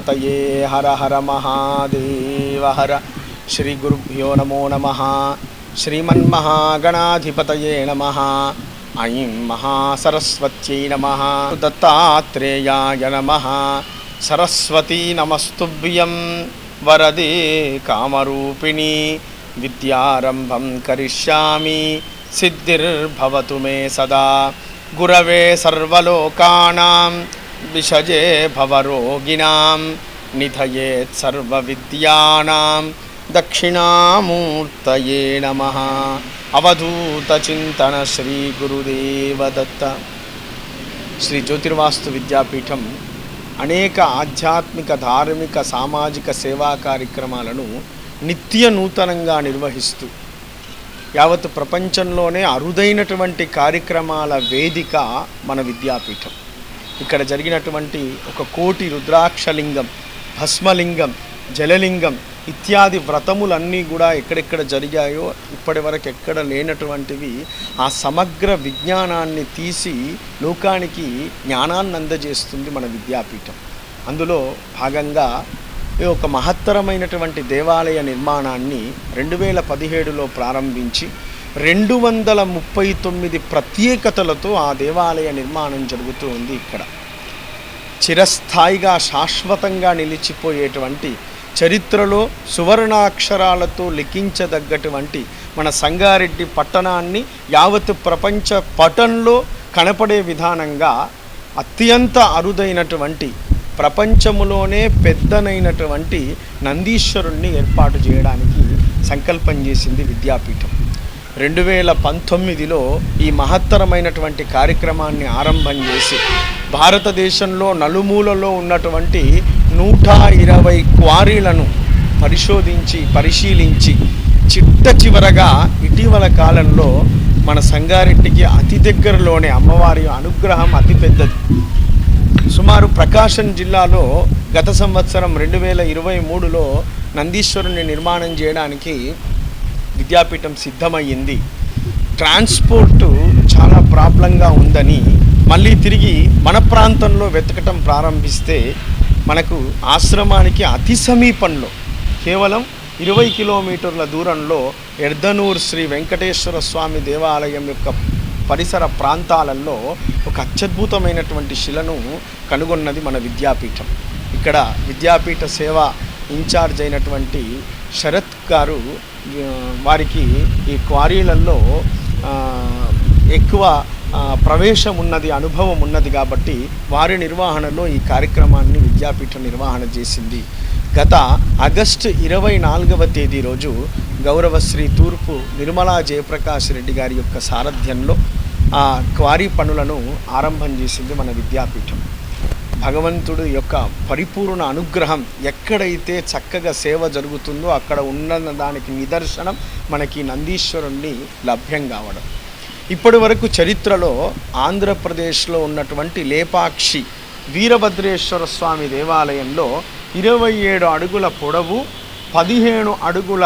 గణాధిపతయే హర హర మహాదేవ హర. శ్రీ గురుభ్యో నమో నమః. శ్రీమన్మహాగణాధిపతయే నమః. ఐం మహాసరస్వత్యై నమః. దత్తాత్రేయాయ నమః. సరస్వతీ నమస్తుభ్యం వరదే కామరూపిణి. విద్యారంభం కరిష్యామి సిద్ధిర్భవతు మే సదా. గురవే సర్వలోకానాం విషజే భవరోగిణాం నిధయేత్ సర్వవిద్యానాం దక్షిణామూర్తయే నమః. అవధూత చింతన శ్రీ గురుదేవ దత్త. శ్రీ జ్యోతిర్వాస్తు విద్యాపీఠం అనేక ఆధ్యాత్మిక, ధార్మిక, సామాజిక సేవా కార్యక్రమాలను నిత్య నూతనంగా నిర్వహిస్తూ యావత్ ప్రపంచంలోనే అరుదైనటువంటి కార్యక్రమాల వేదిక మన విద్యాపీఠం. ఇక్కడ జరిగినటువంటి 1 కోటి రుద్రాక్షలింగం, భస్మలింగం, జలలింగం ఇత్యాది వ్రతములన్నీ కూడా ఎక్కడెక్కడ జరిగాయో ఇప్పటి వరకు ఎక్కడ లేనటువంటివి ఆ సమగ్ర విజ్ఞానాన్ని తీసి లోకానికి జ్ఞానాన్ని అందజేస్తుంది మన విద్యాపీఠం. అందులో భాగంగా ఒక మహత్తరమైనటువంటి దేవాలయ నిర్మాణాన్ని 2017లో ప్రారంభించి 239 ప్రత్యేకతలతో ఆ దేవాలయ నిర్మాణం జరుగుతూ ఉంది. ఇక్కడ చిరస్థాయిగా, శాశ్వతంగా నిలిచిపోయేటువంటి, చరిత్రలో సువర్ణాక్షరాలతో లిఖించదగ్గటువంటి మన సంగారెడ్డి పట్టణాన్ని యావత్ ప్రపంచ పటంలో కనపడే విధానంగా అత్యంత అరుదైనటువంటి, ప్రపంచములోనే పెద్దనైనటువంటి నందీశ్వరుణ్ణి ఏర్పాటు చేయడానికి సంకల్పం చేసింది విద్యాపీఠం. 2019లో ఈ మహత్తరమైనటువంటి కార్యక్రమాన్ని ఆరంభం చేసి భారతదేశంలో నలుమూలలో ఉన్నటువంటి 120 క్వారీలను పరిశీలించి చిట్ట చివరగా ఇటీవల కాలంలో మన సంగారెడ్డికి అతి దగ్గరలోనే అమ్మవారి అనుగ్రహం అతి పెద్దది. సుమారు ప్రకాశం జిల్లాలో గత సంవత్సరం 2023లో నందీశ్వరుని నిర్మాణం చేయడానికి విద్యాపీఠం సిద్ధమయ్యింది. ట్రాన్స్పోర్టు చాలా ప్రాబ్లంగా ఉందని మళ్ళీ తిరిగి మన ప్రాంతంలో వెతకటం ప్రారంభిస్తే మనకు ఆశ్రమానికి అతి సమీపంలో కేవలం 20 కిలోమీటర్ల దూరంలో ఎర్దనూర్ శ్రీ వెంకటేశ్వర స్వామి దేవాలయం యొక్క పరిసర ప్రాంతాలలో ఒక అత్యద్భుతమైనటువంటి శిలను కనుగొన్నది మన విద్యాపీఠం. ఇక్కడ విద్యాపీఠ సేవ ఇన్ఛార్జ్ అయినటువంటి శరత్ గారు వారికి ఈ క్వారీలలో ఎక్కువ ప్రవేశం ఉన్నది, అనుభవం ఉన్నది కాబట్టి వారి నిర్వహణలో ఈ కార్యక్రమాన్ని విద్యాపీఠం నిర్వహణ చేసింది. గత ఆగస్టు 24వ తేదీ రోజు గౌరవ శ్రీ తూర్పు నిర్మలా జయప్రకాష్ రెడ్డి గారి యొక్క సారథ్యంలో ఆ క్వారీ పనులను ఆరంభం చేసింది మన విద్యాపీఠం. భగవంతుడు యొక్క పరిపూర్ణ అనుగ్రహం ఎక్కడైతే చక్కగా సేవ జరుగుతుందో అక్కడ ఉన్న దానికి నిదర్శనం మనకి నందీశ్వరుణ్ణి లభ్యం కావడం. ఇప్పటి వరకు చరిత్రలో ఆంధ్రప్రదేశ్లో ఉన్నటువంటి లేపాక్షి వీరభద్రేశ్వర స్వామి దేవాలయంలో 27 అడుగుల పొడవు, 15 అడుగుల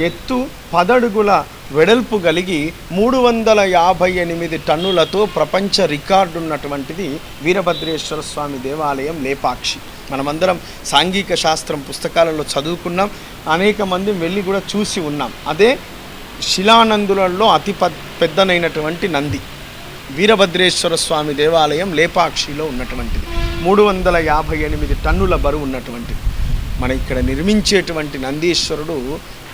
ఎత్తు, 10 అడుగుల వెడల్పు కలిగి 358 టన్నులతో ప్రపంచ రికార్డు ఉన్నటువంటిది వీరభద్రేశ్వర స్వామి దేవాలయం లేపాక్షి. మనమందరం సాంఘిక శాస్త్రం పుస్తకాలలో చదువుకున్నాం, అనేక మంది వెళ్ళి కూడా చూసి ఉన్నాం. అదే శిలానందులలో అతి పెద్దనైనటువంటి నంది వీరభద్రేశ్వర స్వామి దేవాలయం లేపాక్షిలో ఉన్నటువంటిది. 358 టన్నుల బరువు ఉన్నటువంటిది. మన ఇక్కడ నిర్మించేటువంటి నందీశ్వరుడు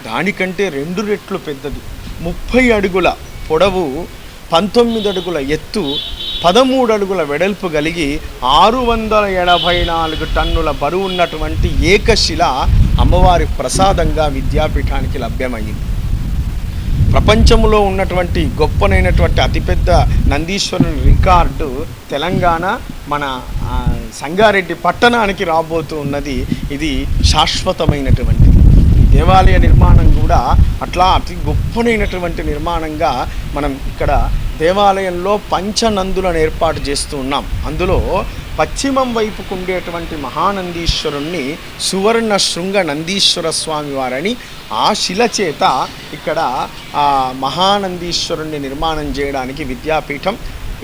దానికంటే 2 రెట్లు పెద్దది. 30 అడుగుల పొడవు, 19 అడుగుల ఎత్తు, 13 అడుగుల వెడల్పు కలిగి 684 టన్నుల బరువు ఉన్నటువంటి ఏకశిల అమ్మవారి ప్రసాదంగా విద్యాపీఠానికి లభ్యమైంది. ప్రపంచంలో ఉన్నటువంటి గొప్పనైనటువంటి అతిపెద్ద నందీశ్వరుని రికార్డు తెలంగాణ మన సంగారెడ్డి పట్టణానికి రాబోతూ ఉన్నది. ఇది శాశ్వతమైనటువంటిది. దేవాలయ నిర్మాణం కూడా అట్లా అతి గొప్పనైనటువంటి నిర్మాణంగా మనం ఇక్కడ దేవాలయంలో పంచనందులను ఏర్పాటు చేస్తూ ఉన్నాం. అందులో పశ్చిమం వైపుకు ఉండేటువంటి మహానందీశ్వరుణ్ణి సువర్ణ శృంగ నందీశ్వర స్వామి వారని ఆ శిల చేత ఇక్కడ మహానందీశ్వరుణ్ణి నిర్మాణం చేయడానికి విద్యాపీఠం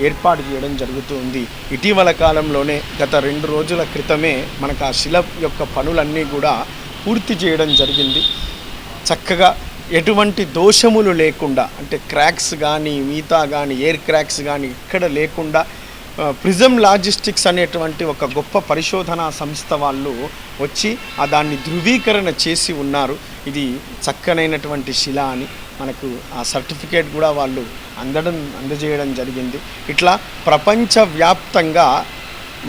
ఏర్పాటు చేయడం జరుగుతూ ఉంది. ఇటీవల కాలంలోనే గత 2 రోజుల క్రితమే మనకు ఆ శిల యొక్క పనులన్నీ కూడా పూర్తి చేయడం జరిగింది. చక్కగా ఎటువంటి దోషములు లేకుండా, అంటే క్రాక్స్ కానీ మిగతా కానీ ఎయిర్ క్రాక్స్ కానీ ఇక్కడ లేకుండా ప్రిజమ్ లాజిస్టిక్స్ అనేటువంటి ఒక గొప్ప పరిశోధనా సంస్థ వాళ్ళు వచ్చి దాన్ని ధృవీకరణ చేసి ఉన్నారు. ఇది చక్కనైనటువంటి శిల అని మనకు ఆ సర్టిఫికేట్ కూడా వాళ్ళు అందజేయడం జరిగింది. ఇట్లా ప్రపంచవ్యాప్తంగా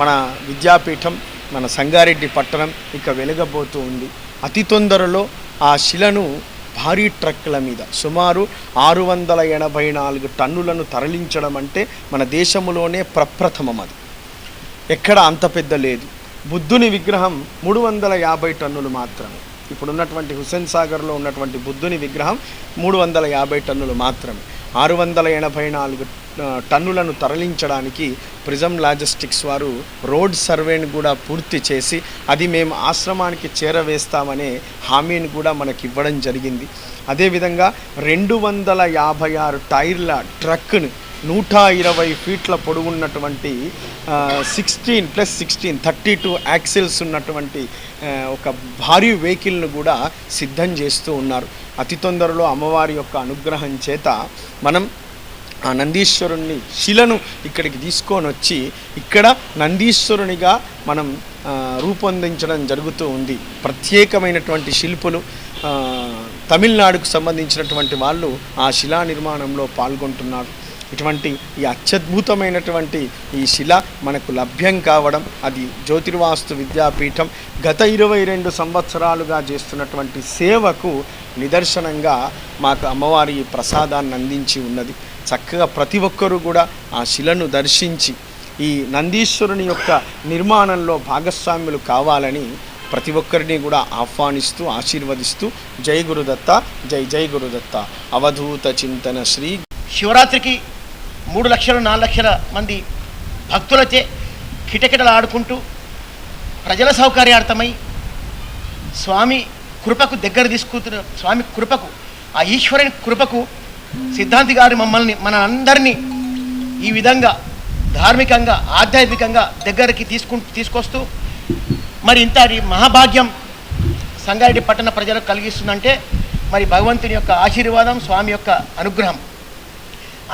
మన విద్యాపీఠం, మన సంగారెడ్డి పట్టణం ఇక వెలగబోతూ ఉంది. అతి తొందరలో ఆ శిలను భారీ ట్రక్కుల మీద సుమారు 684 టన్నులను తరలించడం అంటే మన దేశంలోనే ప్రప్రథమం. అది ఎక్కడ అంత పెద్ద లేదు. బుద్ధుని విగ్రహం 350 టన్నులు మాత్రమే. ఇప్పుడున్నటువంటి హుస్సేన్ సాగర్లో ఉన్నటువంటి బుద్ధుని విగ్రహం 350 టన్నులు మాత్రమే. 684 టన్నులను తరలించడానికి ప్రిజమ్ లాజిస్టిక్స్ వారు రోడ్ సర్వేని కూడా పూర్తి చేసి అది మేము ఆశ్రమానికి చేరవేస్తామనే హామీని కూడా మనకి ఇవ్వడం జరిగింది. అదేవిధంగా 256 టైర్ల ట్రక్ను 120 ఫీట్ల పొడుగున్నటువంటి 16+16 32 యాక్సిల్స్ ఉన్నటువంటి ఒక భారీ వెహికల్ను కూడా సిద్ధం చేస్తూ ఉన్నారు. అతి తొందరలో అమ్మవారి యొక్క అనుగ్రహం చేత మనం ఆ నందీశ్వరుని శిలను ఇక్కడికి తీసుకొని వచ్చి ఇక్కడ నందీశ్వరునిగా మనం రూపొందించడం జరుగుతూ ఉంది. ప్రత్యేకమైనటువంటి శిల్పులు తమిళనాడుకు సంబంధించినటువంటి వాళ్ళు ఆ శిలా నిర్మాణంలో పాల్గొంటున్నారు. ఇటువంటి ఈ అత్యద్భుతమైనటువంటి ఈ శిల మనకు లభ్యం కావడం అది జ్యోతిర్వాస్తు విద్యాపీఠం గత 22 సంవత్సరాలుగా చేస్తున్నటువంటి సేవకు నిదర్శనంగా మాకు అమ్మవారి ప్రసాదాన్ని అందించి ఉన్నది. చక్కగా ప్రతి ఒక్కరూ కూడా ఆ శిలను దర్శించి ఈ నందీశ్వరుని యొక్క నిర్మాణంలో భాగస్వాములు కావాలని ప్రతి ఒక్కరిని కూడా ఆహ్వానిస్తూ ఆశీర్వదిస్తూ జై గురుదత్త, జై జై గురుదత్త. అవధూత చింతన శ్రీ. శివరాత్రికి 3 లక్షలు 4 లక్షల మంది భక్తులచే కిటకిటలాడుకుంటూ ప్రజల సౌకర్యార్థమై స్వామి కృపకు దగ్గర తీసుకుంటున్న స్వామి కృపకు, ఆ ఈశ్వరుని కృపకు సిద్ధాంతి గారి మమ్మల్ని మన అందరినీ ఈ విధంగా ధార్మికంగా ఆధ్యాత్మికంగా దగ్గరికి తీసుకొస్తూ మరి ఇంత మహాభాగ్యం సంగారెడ్డి పట్టణ ప్రజలకు కలిగిస్తుందంటే మరి భగవంతుని యొక్క ఆశీర్వాదం, స్వామి యొక్క అనుగ్రహం.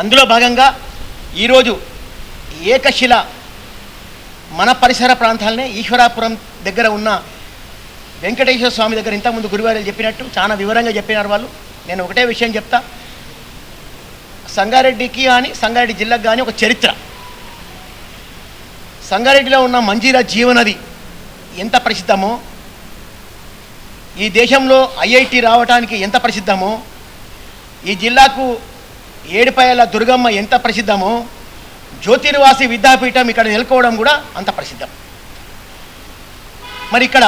అందులో భాగంగా ఈరోజు ఏకశిల మన పరిసర ప్రాంతాలనే ఈశ్వరాపురం దగ్గర ఉన్న వెంకటేశ్వర స్వామి దగ్గర ఇంతకుముందు గురువారు చెప్పినట్టు చాలా వివరంగా చెప్పినారు వాళ్ళు. నేను ఒకటే విషయం చెప్తా. సంగారెడ్డికి కానీ సంగారెడ్డి జిల్లాకు కానీ ఒక చరిత్ర. సంగారెడ్డిలో ఉన్న మంజీరా జీవనది ఎంత ప్రసిద్ధమో, ఈ దేశంలో ఐఐటి రావడానికి ఎంత ప్రసిద్ధమో, ఈ జిల్లాకు ఏడుపాయల దుర్గమ్మ ఎంత ప్రసిద్ధమో, జ్యోతిర్వాసి విద్యాపీఠం ఇక్కడ నెలకోవడం కూడా అంత ప్రసిద్ధం. మరి ఇక్కడ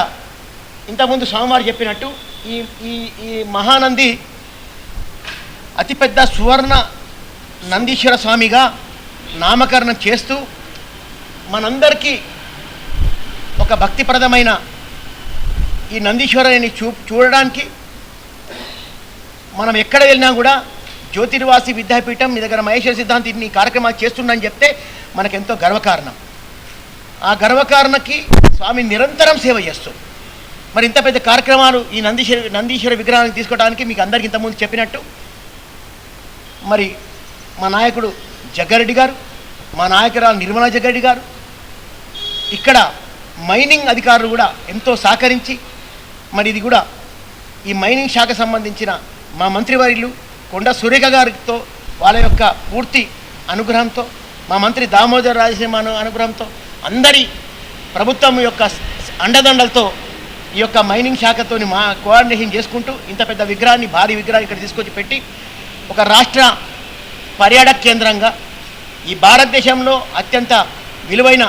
ఇంతకుముందు స్వామివారు చెప్పినట్టు ఈ ఈ ఈ మహానంది అతిపెద్ద సువర్ణ నందీశ్వర స్వామిగా నామకరణం చేస్తూ మనందరికీ ఒక భక్తిప్రదమైన ఈ నందీశ్వరుని చూడడానికి మనం ఎక్కడ వెళ్ళినా కూడా జ్యోతిర్వాసి విద్యాపీఠం మీ దగ్గర మహేశ్వర సిద్ధాంతి ఇన్ని కార్యక్రమాలు చేస్తుందని చెప్తే మనకెంతో గర్వకారణం. ఆ గర్వకారణకి స్వామి నిరంతరం సేవ చేస్తుంది. మరి ఇంత పెద్ద కార్యక్రమాలు ఈ నందీశ్వర విగ్రహానికి తీసుకోవడానికి మీకు అందరికీ ఇంతకుముందు చెప్పినట్టు మరి మా నాయకుడు జగ్గారెడ్డి గారు, మా నాయకురాలు నిర్మలా జగ్గారెడ్డి గారు, ఇక్కడ మైనింగ్ అధికారులు కూడా ఎంతో సహకరించి మరి ఇది కూడా ఈ మైనింగ్ శాఖ సంబంధించిన మా మంత్రివర్యులు కొండ సురేఖ గారితో వాళ్ళ యొక్క పూర్తి అనుగ్రహంతో, మా మంత్రి దామోదర్ రాజసింహ అనుగ్రహంతో, అందరి ప్రభుత్వం యొక్క అండదండలతో ఈ యొక్క మైనింగ్ శాఖతోని మా కోఆర్డినేషన్ చేసుకుంటూ ఇంత పెద్ద విగ్రహాన్ని, భారీ విగ్రహాన్ని ఇక్కడ తీసుకొచ్చి పెట్టి ఒక రాష్ట్ర పర్యాటక కేంద్రంగా ఈ భారతదేశంలో అత్యంత విలువైన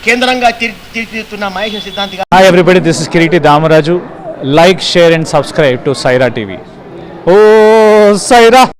కేంద్రంగా తీర్చిదిద్దుతున్న మహేశ్వర సిద్ధాంతి గారు. Hi everybody, this is Kiriti Damaraju. Like, share and subscribe to Saira TV. Oh Saira.